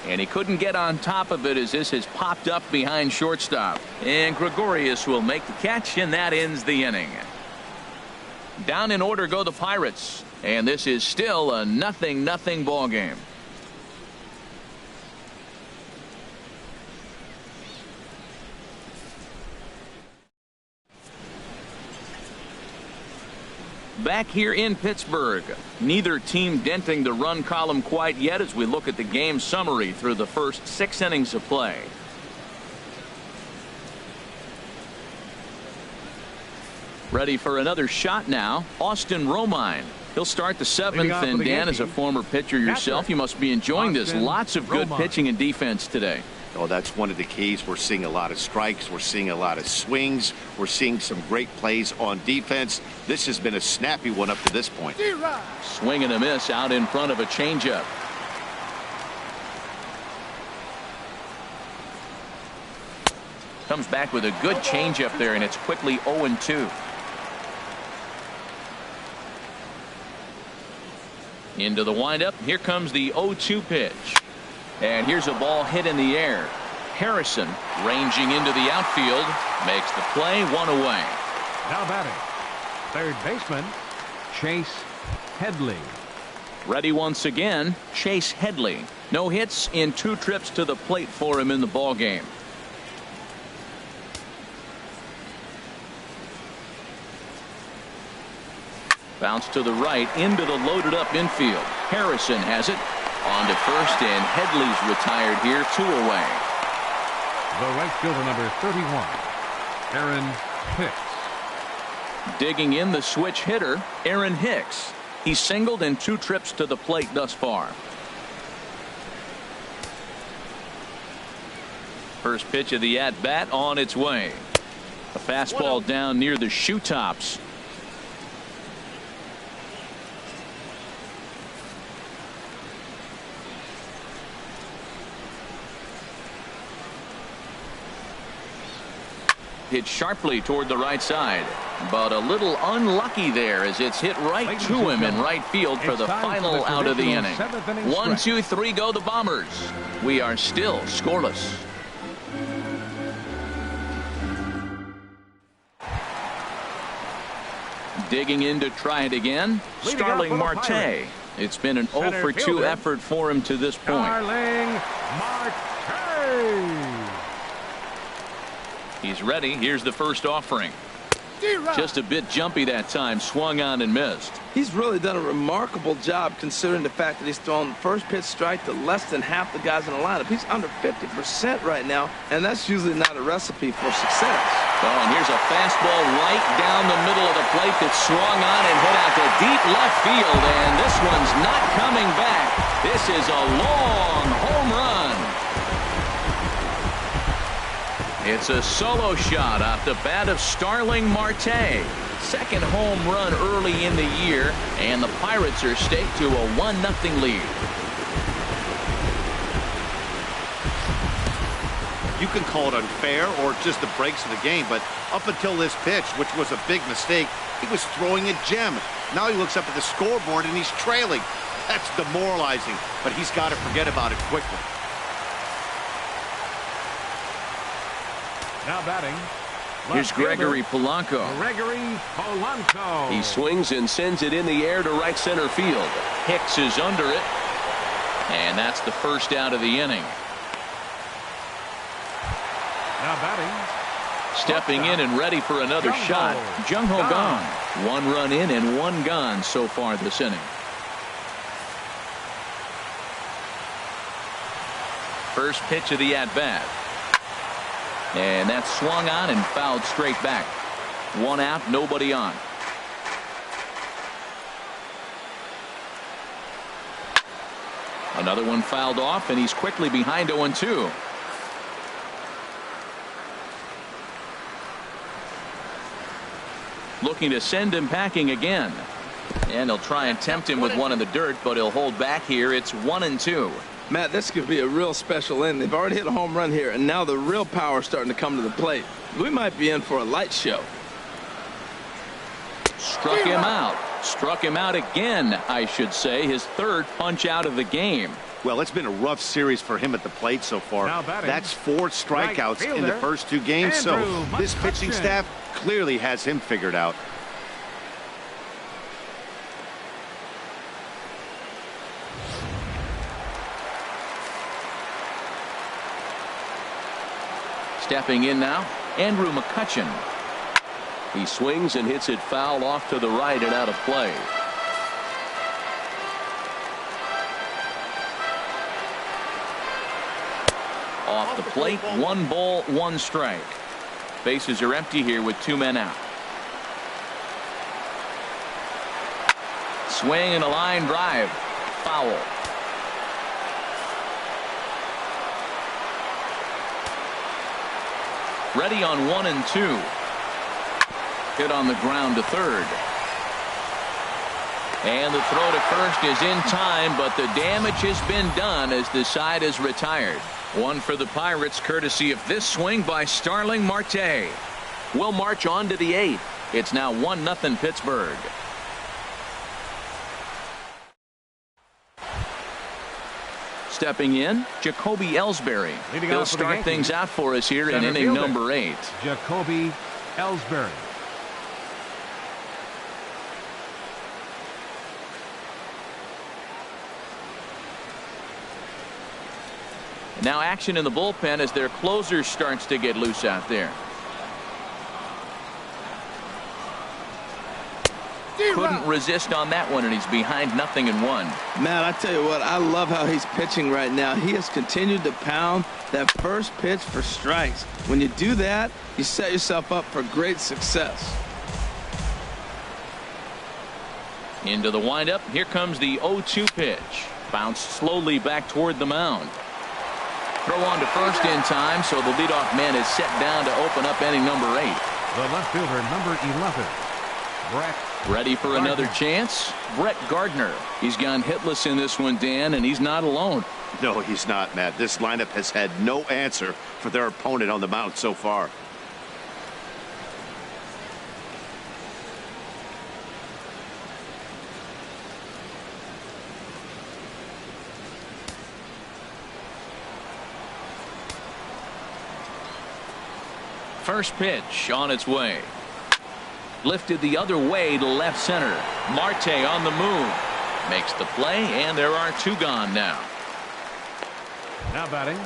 Speaker 1: And he couldn't get on top of it as this has popped up behind shortstop. And Gregorius will make the catch, and that ends the inning. Down in order go the Pirates. And this is still a 0-0 ball game. Back here in Pittsburgh, neither team denting the run column quite yet as we look at the game summary through the first 6 innings of play. Ready for another shot now, Austin Romine. He'll start the 7th, and Dan, as a former pitcher yourself, you must be enjoying this. Lots of good pitching and defense today.
Speaker 3: Oh, that's one of the keys. We're seeing a lot of strikes. We're seeing a lot of swings. We're seeing some great plays on defense. This has been a snappy one up to this point.
Speaker 1: Swing and a miss out in front of a changeup. Comes back with a good changeup there, and it's quickly 0-2. Into the windup. Here comes the 0-2 pitch. And here's a ball hit in the air. Harrison ranging into the outfield makes the play, 1 away.
Speaker 4: Now batting, third baseman Chase Headley.
Speaker 1: Ready once again, Chase Headley. No hits in 2 trips to the plate for him in the ball game. Bounce to the right into the loaded up infield. Harrison has it. On to first, and Headley's retired here, 2 away.
Speaker 4: The right fielder, number 31, Aaron Hicks.
Speaker 1: Digging in the switch hitter, Aaron Hicks. He's singled in 2 trips to the plate thus far. First pitch of the at-bat on its way. A fastball down near the shoe tops. Hit sharply toward the right side, but a little unlucky there as it's hit right to him in right field for the final out of the inning. 1, 2, 3 go the Bombers. We are still scoreless. Digging in to try it again, Starling Marte. It's been an 0 for 2 effort for him to this point.
Speaker 4: Starling Marte.
Speaker 1: He's ready. Here's the first offering. Just a bit jumpy that time. Swung on and missed.
Speaker 2: He's really done a remarkable job considering the fact that he's thrown first pitch strike to less than half the guys in the lineup. He's under 50% right now, and that's usually not a recipe for success.
Speaker 1: Oh, and here's a fastball right down the middle of the plate that's swung on and hit out to deep left field, and this one's not coming back. This is a long home run. It's a solo shot off the bat of Starling Marte. Second home run early in the year, and the Pirates are staked to a 1-0 lead.
Speaker 3: You can call it unfair or just the breaks of the game, but up until this pitch, which was a big mistake, he was throwing a gem. Now he looks up at the scoreboard and he's trailing. That's demoralizing, but he's got to forget about it quickly.
Speaker 4: Now batting,
Speaker 1: here's Gregory Polanco.
Speaker 4: Gregory Polanco.
Speaker 6: He swings and sends it in the air to right center field.
Speaker 1: Hicks is under it, and that's the first out of the inning.
Speaker 4: Now batting,
Speaker 1: stepping in and ready for another shot, Jung-Ho Kang. 1 run in and 1 gone so far this inning. First pitch of the at-bat. And that's swung on and fouled straight back. 1 out, nobody on. Another one fouled off, and he's quickly behind 0-2. Looking to send him packing again. And he'll try and tempt him with one in the dirt, but he'll hold back here. It's 1-2.
Speaker 2: Matt, this could be a real special inning. They've already hit a home run here, and now the real power is starting to come to the plate. We might be in for a light show.
Speaker 1: Struck him out. Struck him out again, I should say. His third punch out of the game.
Speaker 3: Well, it's been a rough series for him at the plate so far. That's 4 strikeouts in the first 2 games, so this pitching staff clearly has him figured out.
Speaker 1: Stepping in now, Andrew McCutchen.
Speaker 6: He swings and hits it foul off to the right and out of play.
Speaker 1: Off the plate, 1 ball, 1 strike. Bases are empty here with 2 men out. Swing and a line drive. Foul. Ready on 1 and 2. Hit on the ground to third. And the throw to first is in time, but the damage has been done as the side is retired. 1 for the Pirates, courtesy of this swing by Starling Marte.
Speaker 6: We'll march on to the 8th.
Speaker 1: It's now 1-0 Pittsburgh. Stepping in, Jacoby Ellsbury. He'll start things out for us here in inning number 8.
Speaker 4: Jacoby Ellsbury.
Speaker 1: Now action in the bullpen as their closer starts to get loose out there. Couldn't resist on that one, and he's behind 0-1.
Speaker 2: Matt, I tell you what, I love how he's pitching right now. He has continued to pound that first pitch for strikes. When you do that, you set yourself up for great success.
Speaker 1: Into the windup. Here comes the 0-2 pitch. Bounced slowly back toward the mound. Throw on to first in time, so the leadoff man is set down to open up inning number 8.
Speaker 4: The left fielder, number 11, Brett.
Speaker 1: Ready for another chance? Brett Gardner. He's gone hitless in this one, Dan, and he's not alone.
Speaker 3: No, he's not, Matt. This lineup has had no answer for their opponent on the mound so far.
Speaker 1: First pitch on its way. Lifted the other way to left center. Marte on the move. Makes the play, and there are 2 gone now.
Speaker 4: Now batting.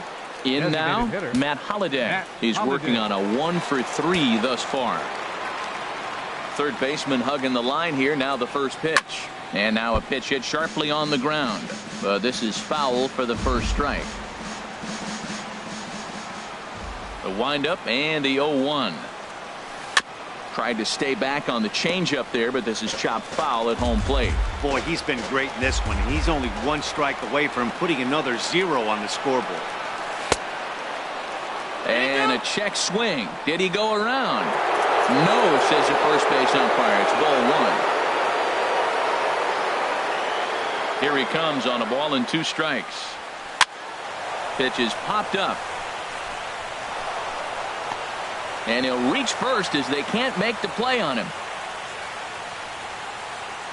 Speaker 1: In now, Matt Holliday. He's working on a 1 for 3 thus far. Third baseman hugging the line here. Now the first pitch. And now a pitch hit sharply on the ground. But this is foul for the first strike. The windup and the 0-1. Tried to stay back on the changeup there, but this is chopped foul at home plate.
Speaker 3: Boy, he's been great in this one, and he's only 1 strike away from putting another 0 on the scoreboard.
Speaker 1: And a check swing. Did he go around? No, says the first base umpire. It's ball 1. Here he comes on a ball and 2 strikes. Pitch is popped up. And he'll reach first as they can't make the play on him.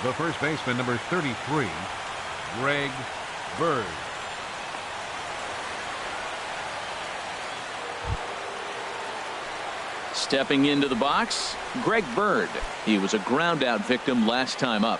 Speaker 4: The first baseman, number 33, Greg Bird.
Speaker 1: Stepping into the box, Greg Bird. He was a ground out victim last time up.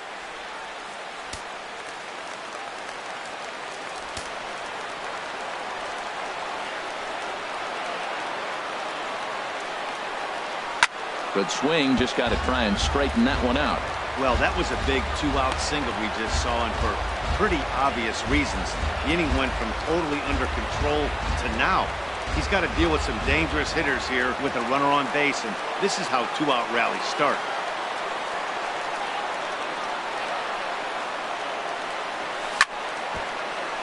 Speaker 1: Good swing, just got to try and straighten that one out.
Speaker 3: Well, that was a big 2-out single we just saw, and for pretty obvious reasons. The inning went from totally under control to now. He's got to deal with some dangerous hitters here with a runner on base, and this is how 2-out rallies start.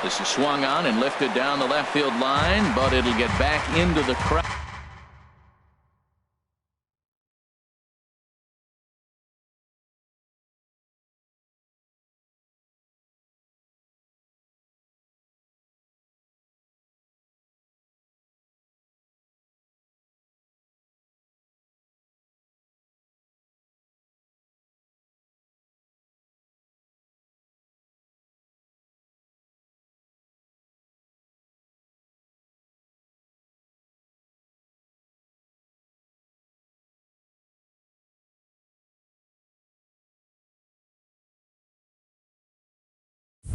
Speaker 1: This is swung on and lifted down the left field line, but it'll get back into the crowd.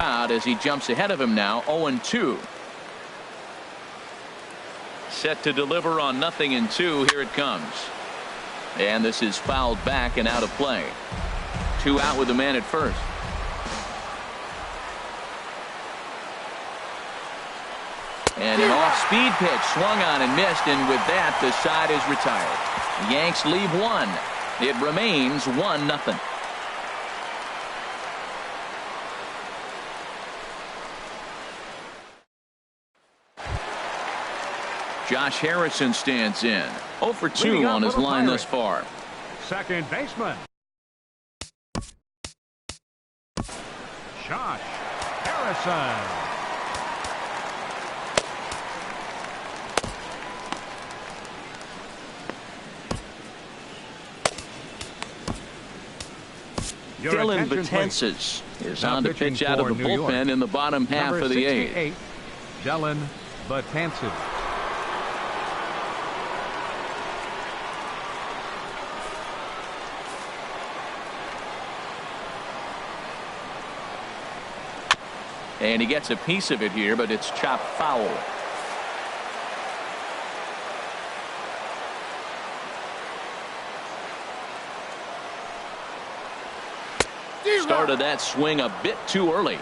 Speaker 1: out as he jumps ahead of him now, 0-2. Set to deliver on 0-2. Here it comes. And this is fouled back and out of play. 2 out with the man at first. And an off-speed pitch swung on and missed, and with that the side is retired. The Yanks leave 1. It remains 1-0. Josh Harrison stands in. 0 for 2 on his line thus far.
Speaker 4: Second baseman, Josh Harrison.
Speaker 1: Dylan Betances is on to pitch out of the bullpen in the bottom half of the 8th.
Speaker 4: Dylan Betances.
Speaker 1: And he gets a piece of it here, but it's chopped foul. Started that swing a bit too early.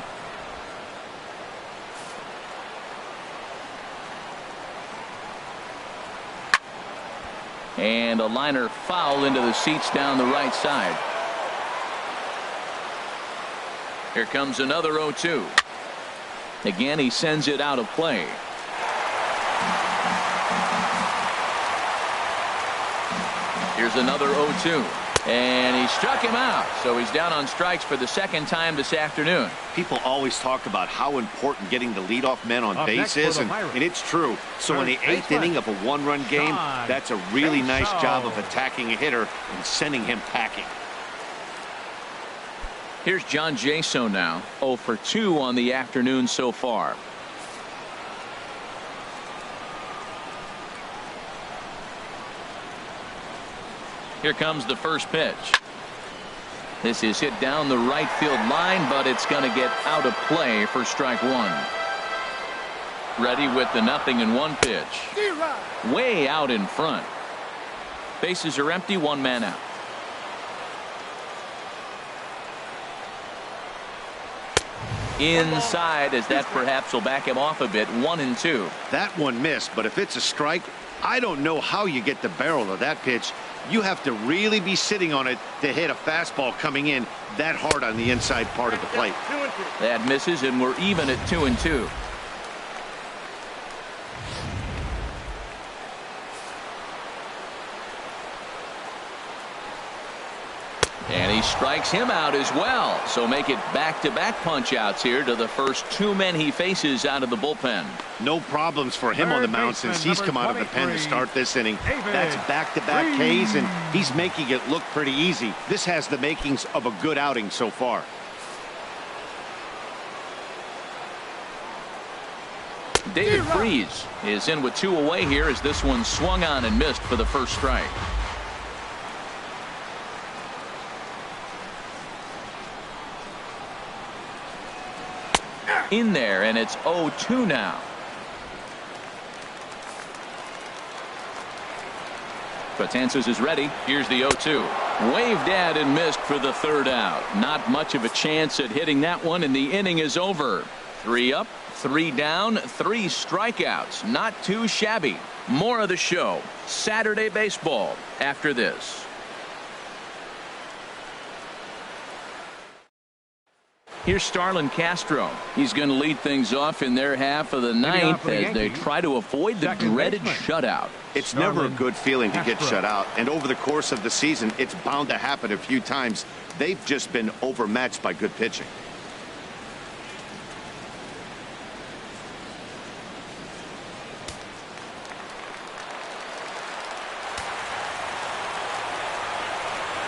Speaker 1: And a liner foul into the seats down the right side. Here comes another 0-2. Again, he sends it out of play. Here's another 0-2. And he struck him out. So he's down on strikes for the second time this afternoon.
Speaker 3: People always talk about how important getting the leadoff men on base is, and it's true. So in the 8th inning of a 1-run game, that's a really nice job of attacking a hitter and sending him packing.
Speaker 1: Here's John Jaso now, 0 for 2 on the afternoon so far. Here comes the first pitch. This is hit down the right field line, but it's going to get out of play for strike 1. Ready with the 0-1 pitch. Way out in front. Bases are empty, 1 man out. Inside, as that perhaps will back him off a bit. 1-2.
Speaker 3: That one missed, but if it's a strike, I don't know how you get the barrel of that pitch. You have to really be sitting on it to hit a fastball coming in that hard on the inside part of the plate.
Speaker 1: That misses, and we're even at 2-2. And he strikes him out as well. So make it back-to-back punch-outs here to the first 2 men he faces out of the bullpen.
Speaker 3: No problems for him on the mound since he's come out of the pen to start this inning. That's back-to-back Ks, and he's making it look pretty easy. This has the makings of a good outing so far.
Speaker 1: David Freese is in with 2 away here as this one swung on and missed for the first strike. In there, and it's 0-2 now. Betances is ready. Here's the 0-2. Waved at and missed for the 3rd out. Not much of a chance at hitting that one, and the inning is over. 3 up, 3 down, 3 strikeouts. Not too shabby. More of the show. Saturday baseball after this. Here's Starlin Castro. He's going to lead things off in their half of the 9th as they try to avoid the dreaded shutout.
Speaker 3: It's never a good feeling to get shut out, and over the course of the season, it's bound to happen a few times. They've just been overmatched by good pitching.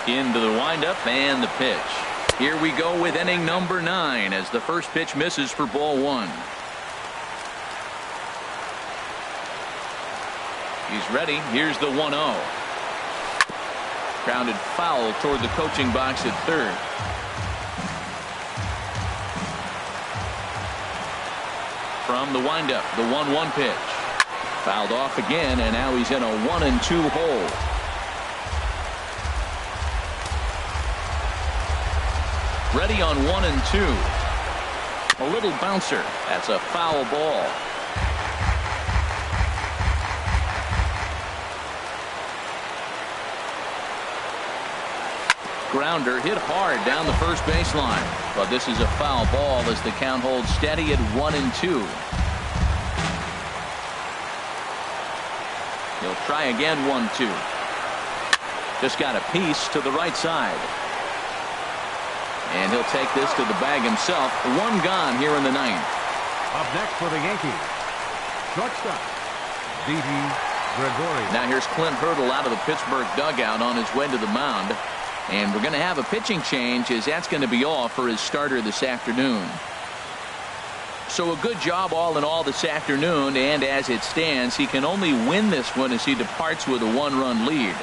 Speaker 1: Into the windup and the pitch. Here we go with inning number 9 as the first pitch misses for ball 1. He's ready. Here's the 1-0. Grounded foul toward the coaching box at 3rd. from the windup. The 1-1 pitch. Fouled off again, and now he's in a 1-2 hole. Ready on 1-2. A little bouncer. That's a foul ball. Grounder hit hard down the first baseline, but this is a foul ball as the count holds steady at 1-2. He'll try again. 1-2. Just got a piece to the right side, and he'll take this to the bag himself. One gone here in the ninth.
Speaker 4: Up next for the Yankees, shortstop Didi Gregorius.
Speaker 1: Now here's Clint Hurdle out of the Pittsburgh dugout on his way to the mound. And we're going to have a pitching change, as that's going to be all for his starter this afternoon. So a good job all in all this afternoon, and as it stands, he can only win this one as he departs with a 1-run lead.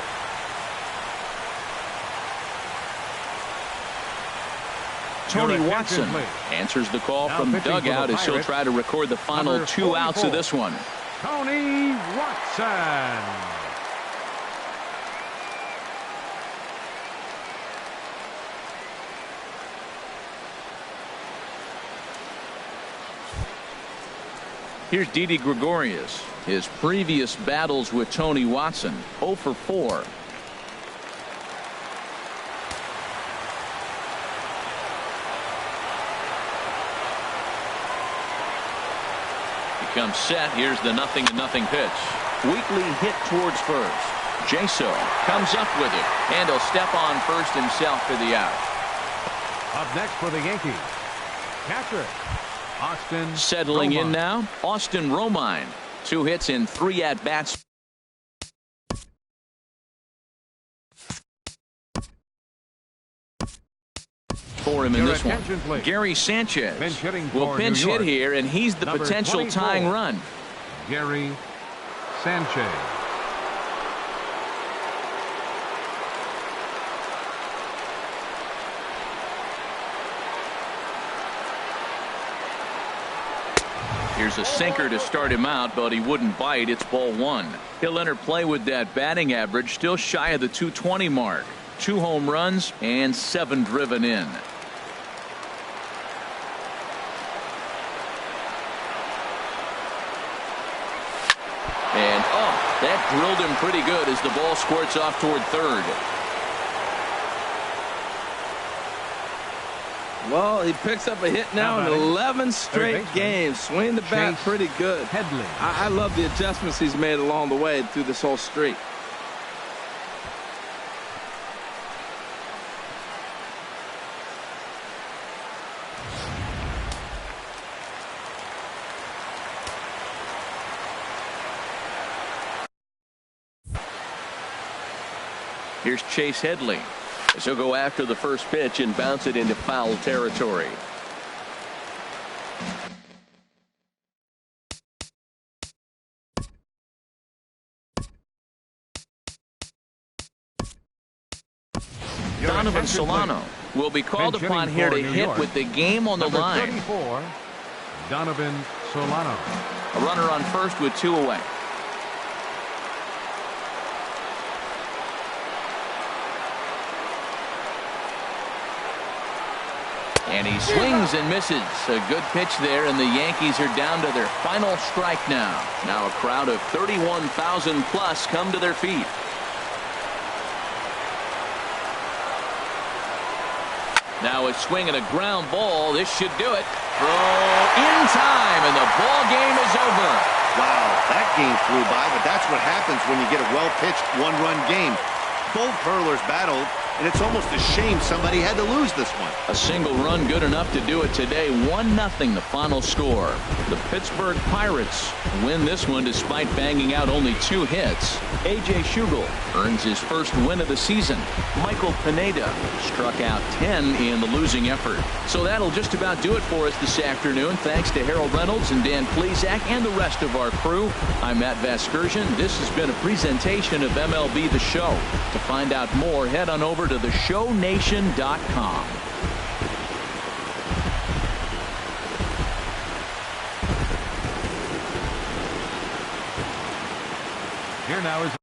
Speaker 1: Tony Watson answers the call from the dugout as he'll try to record the final 2 outs of this one.
Speaker 4: Tony Watson.
Speaker 1: Here's Didi Gregorius. His previous battles with Tony Watson, 0 for 4. He comes set. Here's the 0-0 pitch. Weakly hit towards first. Jaso comes up with it, and he'll step on first himself for the out.
Speaker 4: Up next for the Yankees, catcher Austin
Speaker 1: settling
Speaker 4: Romine.
Speaker 1: in now, Austin Romine. 2 hits in 3 at-bats. For him in this one.
Speaker 4: Please.
Speaker 1: Gary Sanchez will
Speaker 4: for
Speaker 1: pinch hit here, and he's the
Speaker 4: Number
Speaker 1: potential
Speaker 4: 24.
Speaker 1: tying run.
Speaker 4: Gary Sanchez.
Speaker 1: Here's a sinker to start him out, but he wouldn't bite. It's ball 1. He'll enter play with that batting average still shy of the 220 mark. 2 home runs and 7 driven in. And that drilled him pretty good as the ball squirts off toward third.
Speaker 2: Well, he picks up a hit now in 11 straight games. Swinging the bat pretty good. I love the adjustments he's made along the way through this whole streak.
Speaker 1: Here's Chase Headley. He'll go after the first pitch and bounce it into foul territory. Donovan Solano will be called upon here to hit with the game on the line.
Speaker 4: 34, Donovan Solano.
Speaker 1: A runner on first with 2 away. And he swings and misses. A good pitch there, and the Yankees are down to their final strike now. Now a crowd of 31,000 plus come to their feet. Now a swing and a ground ball. This should do it. Throw in time, and the ball game is over.
Speaker 3: Wow, that game flew by, but that's what happens when you get a well-pitched 1-run game. Both hurlers battled, and it's almost a shame somebody had to lose this one.
Speaker 1: A single run good enough to do it today. 1-0 the final score. The Pittsburgh Pirates win this one despite banging out only 2 hits. A.J. Schugel earns his first win of the season. Michael Pineda struck out 10 in the losing effort. So that'll just about do it for us this afternoon. Thanks to Harold Reynolds and Dan Plesac and the rest of our crew. I'm Matt Vasgersian. This has been a presentation of MLB The Show. To find out more, head on over to theshownation.com.
Speaker 4: now is